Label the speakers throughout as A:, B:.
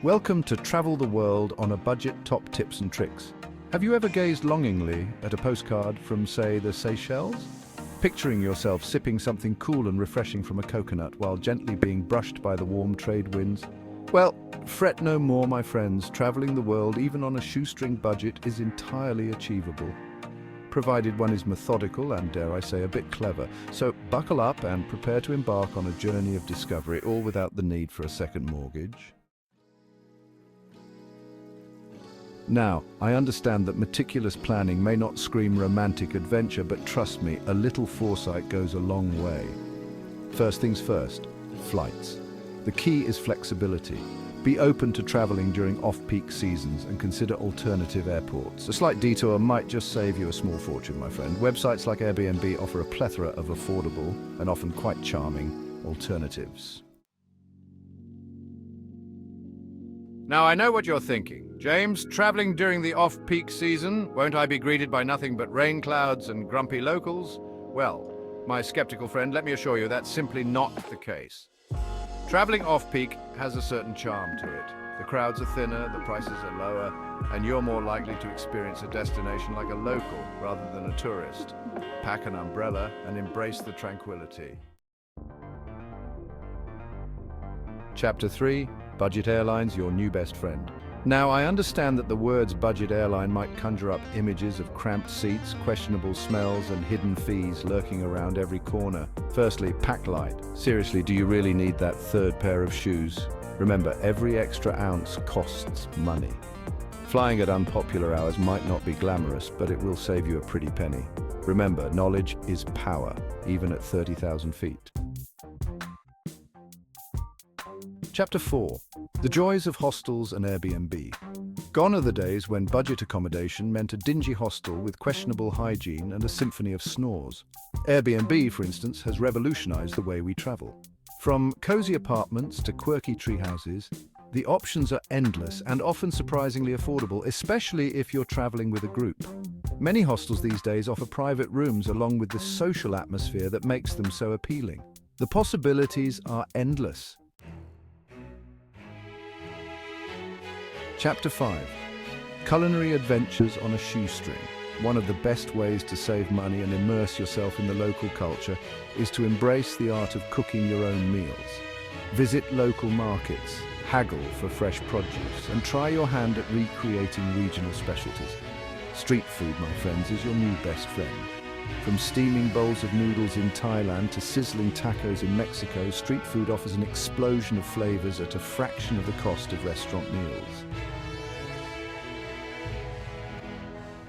A: Welcome to Travel the World on a Budget Top Tips and Tricks. Have you ever gazed longingly at a postcard from, say, the Seychelles? Picturing yourself sipping something cool and refreshing from a coconut while gently being brushed by the warm trade winds? Well, fret no more, my friends. Traveling the world, even on a shoestring budget, is entirely achievable, provided one is methodical and, dare I say, a bit clever. So buckle up and prepare to embark on a journey of discovery, all without the need for a second mortgage. Now, I understand that meticulous planning may not scream romantic adventure, but trust me, a little foresight goes a long way. First things first, flights. The key is flexibility. Be open to traveling during off-peak seasons and consider alternative airports. A slight detour might just save you a small fortune, my friend. Websites like Airbnb offer a plethora of affordable and often quite charming alternatives.
B: Now I know what you're thinking. James, traveling during the off-peak season, won't I be greeted by nothing but rain clouds and grumpy locals? Well, my skeptical friend, let me assure you that's simply not the case. Traveling off-peak has a certain charm to it. The crowds are thinner, the prices are lower, and you're more likely to experience a destination like a local rather than a tourist. Pack an umbrella and embrace the tranquility.
A: Chapter 3. Budget Airlines, your new best friend. Now, I understand that the words budget airline might conjure up images of cramped seats, questionable smells, and hidden fees lurking around every corner. Firstly, pack light. Seriously, do you really need that third pair of shoes? Remember, every extra ounce costs money. Flying at unpopular hours might not be glamorous, but it will save you a pretty penny. Remember, knowledge is power, even at 30,000 feet. Chapter 4. The joys of hostels and Airbnb. Gone are the days when budget accommodation meant a dingy hostel with questionable hygiene and a symphony of snores. Airbnb, for instance, has revolutionized the way we travel. From cozy apartments to quirky tree houses, the options are endless and often surprisingly affordable, especially if you're traveling with a group. Many hostels these days offer private rooms along with the social atmosphere that makes them so appealing. The possibilities are endless. Chapter 5. Culinary adventures on a shoestring. One of the best ways to save money and immerse yourself in the local culture is to embrace the art of cooking your own meals. Visit local markets, haggle for fresh produce, and try your hand at recreating regional specialties. Street food, my friends, is your new best friend. From steaming bowls of noodles in Thailand to sizzling tacos in Mexico, street food offers an explosion of flavors at a fraction of the cost of restaurant meals.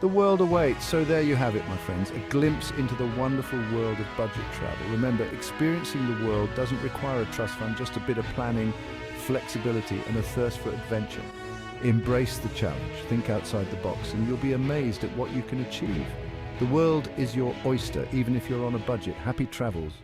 A: The world awaits, so there you have it, my friends, a glimpse into the wonderful world of budget travel. Remember, experiencing the world doesn't require a trust fund, just a bit of planning, flexibility, and a thirst for adventure. Embrace the challenge, think outside the box, and you'll be amazed at what you can achieve. The world is your oyster, even if you're on a budget. Happy travels.